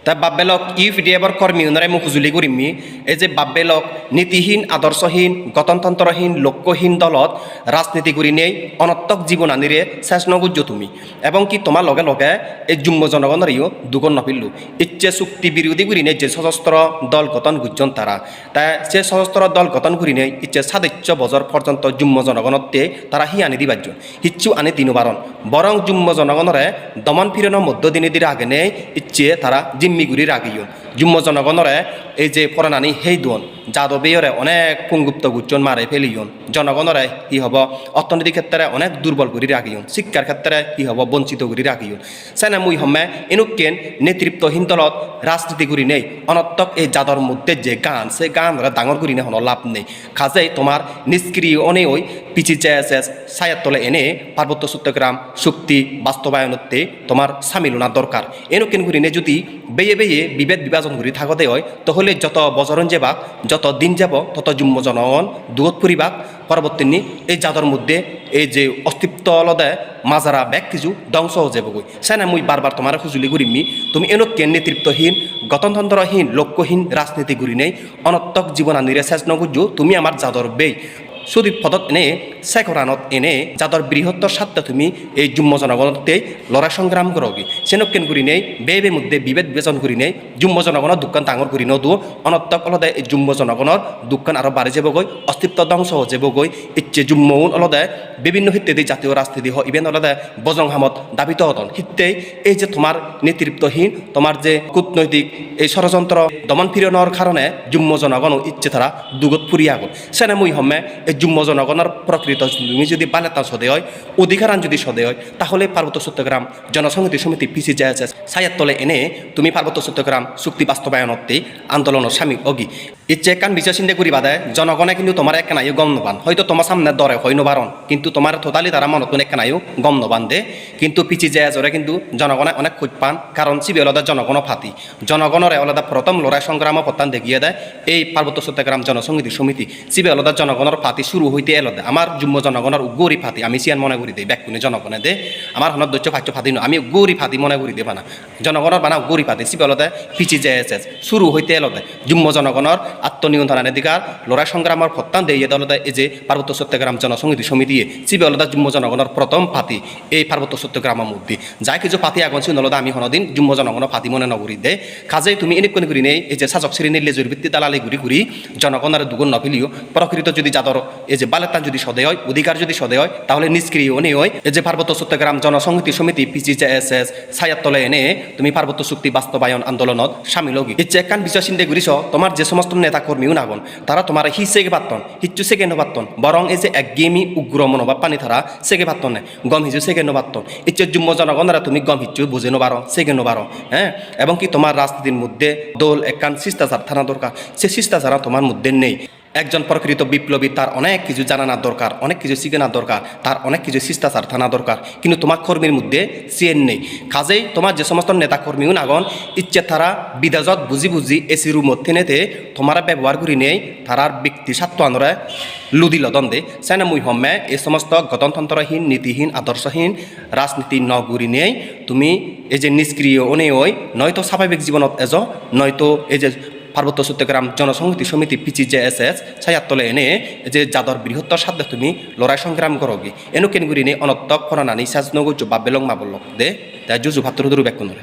তা বাব্বেলক ইউপিডি এবার কর্মী উনারে মুখুজুলি করিমি এই যে বাব্বেলক নীতিহীন আদর্শহীন গণতন্ত্রহীন লক্ষ্যহীন দলত রাজনীতি করি নেই অনর্থক জীবন আনিরে শেষ নগুজ্য তুমি এবং কি তোমার লগে লগে এই যুম্ম জনগণেরও দুগন নপিল্লু ইচ্ছে চুক্তি বিরোধী করি নেই যে সশস্ত্র দল গঠন গুজন তারা তাই সে সশস্ত্র দল গঠন করি নেই ইচ্ছে ৭০ বছর পর্যন্ত যুম্ম জনগণতে তারা হি আনি দিবার্জন হিচ্ছু আনি দিনু বারণ বরং যুম্ম জনগণরে দমন ফিরনের মধ্য দিনে দিলে আগে নেই ইচ্ছে তারা জিম্মিগুড়ির আগিও যুম্ম জনগণরে এই যে পরানানি হেই দোন যাদবেয়রে অনেক পুঙ্গুপ্ত গুচ্জন মারে ফেলিয়ন জনগণরে ই হব অর্থনৈতিক ক্ষেত্রে অনেক দুর্বল করি রাখিয়ন শিক্ষার ক্ষেত্রে ই হব বঞ্চিত করি রাখিয়ন সেনা মুই হমে এনুকেন নেতৃত্বহীন দলত রাজনীতি করি নেই অনর্থক এই জাদর মধ্যে যে গান সে গান ডাঙর করি নেই হনো লাভ নেই খাজেই তোমার নিষ্ক্রিয় অনে ওই পিচি চেস ছায়ার তলে এনে পার্বত্য চট্টগ্রাম চুক্তি বাস্তবায়নতে তোমার সামিলনা দরকার এনুকেন করি নে যদি বেয়ে বেয়ে বিভেদ বিভাজন করি থাকতে হয় তাহলে যত বছরন যাবাক যত দিন যাব তত যুম্ম জনগণ দূরত পরিবাক পরবর্তী এই জাদর মধ্যে এই যে অস্তিত্ব অলদে মাজারা ব্যাগ কিছু ধ্বংস হয়ে যাবগৈ সেনা মুই বারবার তোমার খুজুলি করিমি তুমি এনকে নেতৃত্বহীন গণতন্ত্রহীন লক্ষ্যহীন রাজনীতি করি নেই অনর্থক জীবন আনিরে শেষ নগুজু তুমি আমার জাদর বেই সুদীপ পদত এনে সেকরানত এনে যাদের বৃহত্তর স্বার্থে তুমি এই যুম্ম জনগণতে লড়াই সংগ্রাম করোগি সেনকেন করি নেই বে মধ্যে বিভেদ বিবেচন করি নেই যুম্ম জনগণের দোকান ডাঙর করি নদু অনর্থক অলদে এই যুম্ম জনগণের দোকান আরও বাড়ি যাবগৈ অস্তিত্ব ধ্বংস হয়ে যাবগৈ ইচ্ছে যুম্ম অলদে বিভিন্ন ভিত্তিতে জাতীয় রাজনীতি হয় ইভেন অলদে বজং হামত দাবিত হতন হিত্তেই এই যে তোমার নেতৃত্বহীন তোমার যে কূটনৈতিক এই ষড়যন্ত্র দমন ফিরানোর কারণে যুম্ম জনগণ ইচ্ছে তারা দুগত ফুরিয়া গল সেনে মুই হমে এই যুম্ম জনগণের প্রকৃত তুমি যদি বালেতা সদে হয় অধিকারান যদি সদে হয় তাহলে পার্বত্য চট্টগ্রাম জনসংহতি সমিতি পিসি যায় ছায়ার তলে এনে তুমি পার্বত্য চট্টগ্রাম চুক্তি বাস্তবায়নতে আন্দোলনের সামিল অগি ইচ্ছে কান বিচার চিন্তা করি বাদে জনগণে কিন্তু তোমার এক নাইও গম নবান হয়তো তোমার সামনে দরে হয় নবারণ কিন্তু তোমার টোটালি তারা মনত এক নাইও গম নবান দে কিন্তু পিচি যায় জরে কিন্তু জনগণে অনেক খোঁজ পান কারণ চিবি আলাদা জনগণ ফাতি জনগণের আলাদা প্রথম লড়াই সংগ্রাম প্রত্যান দেখিয়ে দেয় এই পার্বত্য চট্টগ্রাম জনসংহতি সমিতি চিবি আলাদা জনগণের ফাতি শুরু হইতে এলদে আমার যুম্ম জনগণের গৌরী ফাতি আমি সিয়ান মনে করি দেই ব্যাকুনে জনগণে দে আমার হনত দৈত্য ফাচ্য ফাতি আমি গৌরী ফাতি মনে করি দে বানা জনগণের বানা গৌরী ফাতি চিবি আলাদা পিচি যায় শুরু হইতে এলদে যুম্ম জনগণের আত্মনিয়ন্ত্রণের অধিকার লড়াই সংগ্রামের প্রত্যান দিয়ে আলাদা এই যে পার্বত্য চট্টগ্রাম জনসংহতি সমিতি চিবি আলাদা যুম্ম জনগণের প্রথম ফাতি এই পার্বত্য চট্টগ্রামের মধ্যে যাই কিছু ফাতি আগন ছিল নলদা আমি হনদিন যুম্ম জনগণের ফাতি মনে নগরী দে কাজে তুমি এনে কোন করি নেই এই যে সাজক শ্রেণীর লেজুর ভিত্তি দালালি ঘুরি ঘুরি জনগণের দুগুণ নফিলিও প্রকৃত যদি যাদর এই যে বালেতান যদি সদে হয় অধিকার যদি সদে হয় তাহলে নিষ্ক্রিয় নেই হয় এই যে পার্বত্য চট্টগ্রাম জনসংহতি সমিতি পিচিএসএস ছায়ার তলে এনে তুমি পার্বত্য চুক্তি বাস্তবায়ন আন্দোলনত সামিল হগি ইচ্ছে একখান বিচার চিন্তা করিস তোমার যে সমস্ত নেতা কর্মীও নাগন তারা তোমার হি সেগে পাতন হিচ্ছু সেগে নবাত্তন বরং এই যে একগেমি উগ্র মনোভাব পানি তারা সেগে পাতন না গম হিজু সেগে নবাত্তন ইচ্ছে যুম্ম জনগণরা তুমি গম হিচ্ছু বুঝে নবারো সেগে নবারো হ্যাঁ এবং কি তোমার রাজনীতির মধ্যে দোল একখান শিষ্টাচার থানা দরকার সে শিষ্টাচারা তোমার মধ্যে নেই একজন প্রকৃত বিপ্লবী তার অনেক কিছু জানানোর দরকার অনেক কিছু শিখানোর দরকার তার অনেক কিছু শিষ্টাচার থানা দরকার কিন্তু তোমার কর্মীর মধ্যে সিএন নেই কাজেই তোমার যে সমস্ত নেতা কর্মীও নাগন ইচ্ছে তারা বিদাজত বুঝি বুঝি এসি রুম নেতে তোমার ব্যবহার করি নেই তারার ব্যক্তি স্বার্থ আনরে লুদি লদন দে সেনা মুই হমে এই সমস্ত গণতন্ত্রহীন নীতিহীন আদর্শহীন রাজনীতি নগুরি নেই তুমি এই যে নিষ্ক্রিয় অনে ওই নয়তো স্বাভাবিক জীবনত নয়তো এই যে পার্বত্য চট্টগ্রাম জনসংহতি সমিতি পিচিএসএস ছায়ার তলে এনে যে যাদর বৃহত্তর সাথে তুমি লড়াই সংগ্রাম করোগি এনো কেন গুরি নে অনর্থক ফরানানি সাজ নগজ বা বেলং মাবল দে তাই জুজু ভাত্র দূর ব্যাকুনরে